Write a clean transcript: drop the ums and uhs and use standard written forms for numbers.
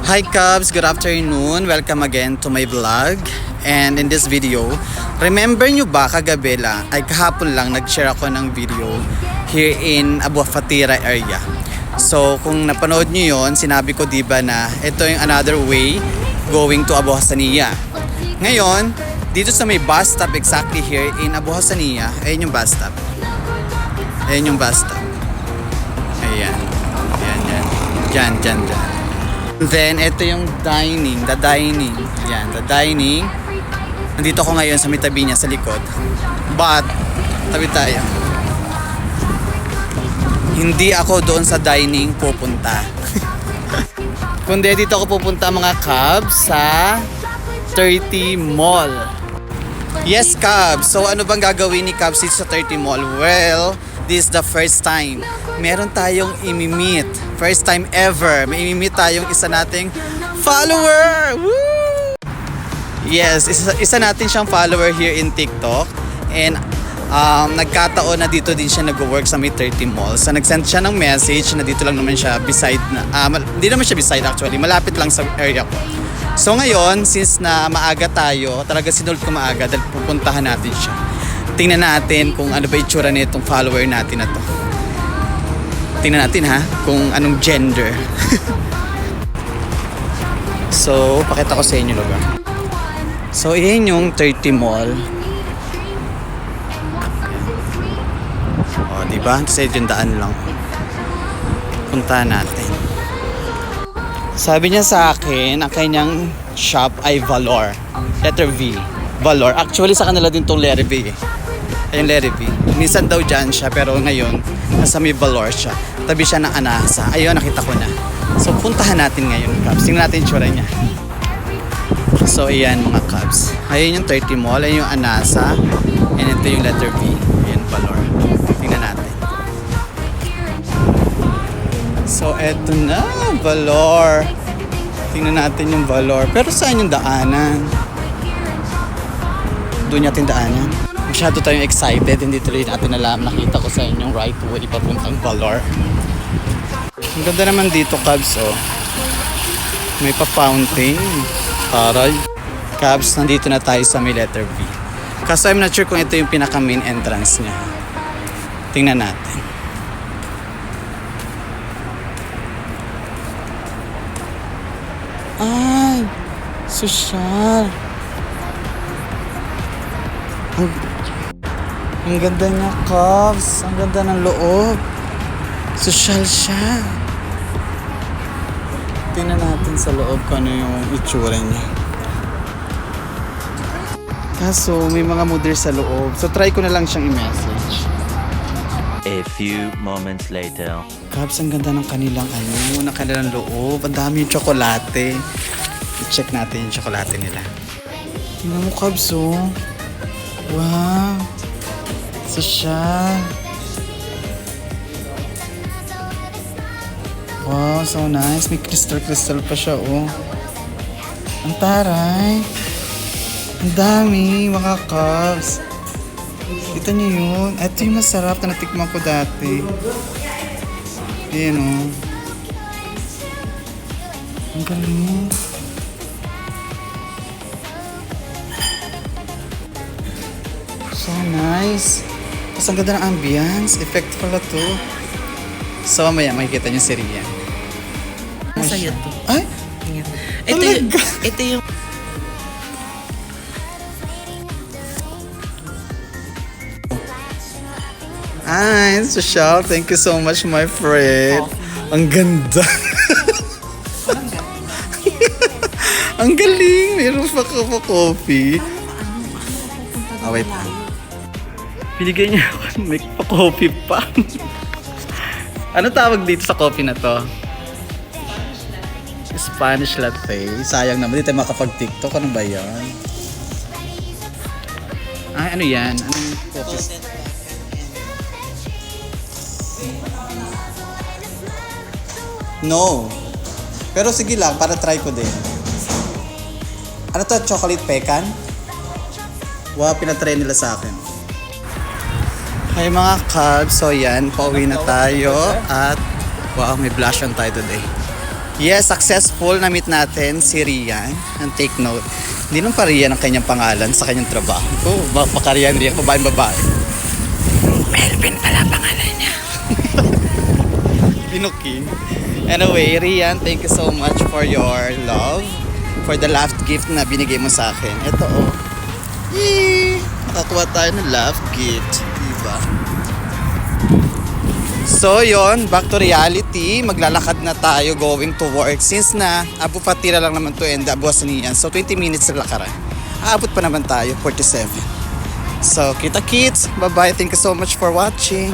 Hi Cubs, good afternoon. Welcome again to my vlog. And in this video, remember nyo ba kagabi lang, ay kahapon lang nag-share ako ng video here in Abu Fatira area. So kung napanood nyo yon, sinabi ko diba na ito yung another way going to Abu Hassaniya. Ngayon, dito sa may bus stop exactly here in Abu Hassaniya, ayun yung bus stop. Ayun yung bus stop. Ayan. Ayan, yan. Diyan. Then, ito yung dining. The dining. Yan, the dining. Nandito ako ngayon sa may tabi niya, sa likod. But, tabi tayo. Hindi ako doon sa dining pupunta. Kundi dito ako pupunta mga Cubs sa 30 Mall. Yes, Cubs. So, ano bang gagawin ni Cubs dito sa 30 Mall? Well, this is the first time. Meron tayong imimit. First time ever. May imimit tayong isa nating follower! Woo! Yes, isa natin siyang follower here in TikTok. And nagkataon na dito din siya nag-work sa may 30 Mall. So nag-send siya ng message na dito lang naman siya beside na, hindi naman siya beside actually, malapit lang sa area ko. So ngayon, since na maaga tayo, talaga sinulot ko maaga dahil pupuntahan natin siya. Tingnan natin kung ano ba itsura nitong follower natin na to. Tingnan natin ha, kung anong gender. So, pakita ko sa inyo lugar. So, iyan yung 30 Mall. O, diba? Sa yung daan lang. Puntahan natin. Sabi niya sa akin, ang kanyang shop ay Valor. Letter V. Valor. Actually, sa kanila din tong letter V eh. Ayun, letter V. Minsan daw dyan siya, pero ngayon, nasa may Valor siya. Tabi siya ng Anasa. Ayun, nakita ko na. So, puntahan natin ngayon, Cubs. Tingnan natin yung tsura niya. So, ayan mga Cubs. Ayun yung 30 Mall. Ayun yung Anasa. And ito yung letter V. Ayun, Valor. Tingnan natin. So, eto na. Valor. Tingnan natin yung Valor. Pero saan yung daanan? Doon natin daanan. Masyado tayong excited. Hindi tuloy natin alam. Nakita ko sa inyong right way papuntang Valor. Ang ganda naman dito, Cubs, oh. May pa-fountain. Taray. Cubs, nandito na tayo sa may letter V. Kaso I'm not sure kung ito yung pinaka-main entrance niya. Tingnan natin. Ay! Sosyal. Ang ganda niya, Cubs. Ang ganda ng loob. Sosyal siya. Tingnan natin sa loob kung ano yung itsura niya. Kaso, may mga model sa loob. So, try ko na lang siyang i-message. A few moments later. Cubs, ang ganda ng kanilang ng kanilang loob. Ang dami yung tsokolate. I-check natin yung tsokolate nila. Tingnan mo, Cubs, oh. Wow. Sosyal. Wow, so nice. May crystal pa siya, oh. Ang taray. Ang dami, mga Cubs. Kita niyo yun. Ito yung masarap na natikman ko dati. Ayan, oh. Ang galing. So nice. Tapos ang ganda ng ambience. Effect pala to. So mamaya makikita niyo si Rian. Sa'yo to. Ay! Ito yung Ay, Sosyal. Thank you so much, my friend. Ang ganda. Ang galing. Meron pa coffee. Wait lang. Binigay niya ako. May pa-coffee pa. Ano tawag dito sa coffee na to? Spanish latte. Sayang naman. Di tayo makapag-tiktok. Ano ba yan? Ay, ano yan? Anong coffee? No. Pero sige lang, para try ko din. Ano to? Chocolate pecan? Wow, pinatry nila sa akin. Hi mga Cubs, so yan, pauwi na tayo at wow, may blush on tayo today. Yes, successful na meet natin si Rian. And take note, hindi nung pa Rian ang kanyang pangalan sa kanyang trabaho. Oh, baka Rian, babae. Melvin pala pangalan niya. Pinuking. Anyway, Rian, thank you so much for your love, for the love gift na binigay mo sa akin. Ito oh. Yee! Nakakuha tayo ng love gift. Diba? So yon, back to reality. Maglalakad na tayo going to work. Since na Abu Fatira lang naman to and Abu Hasanian. So 20 minutes na lakaran. Aabot pa naman tayo, 47. So kita kits. Bye bye. Thank you so much for watching.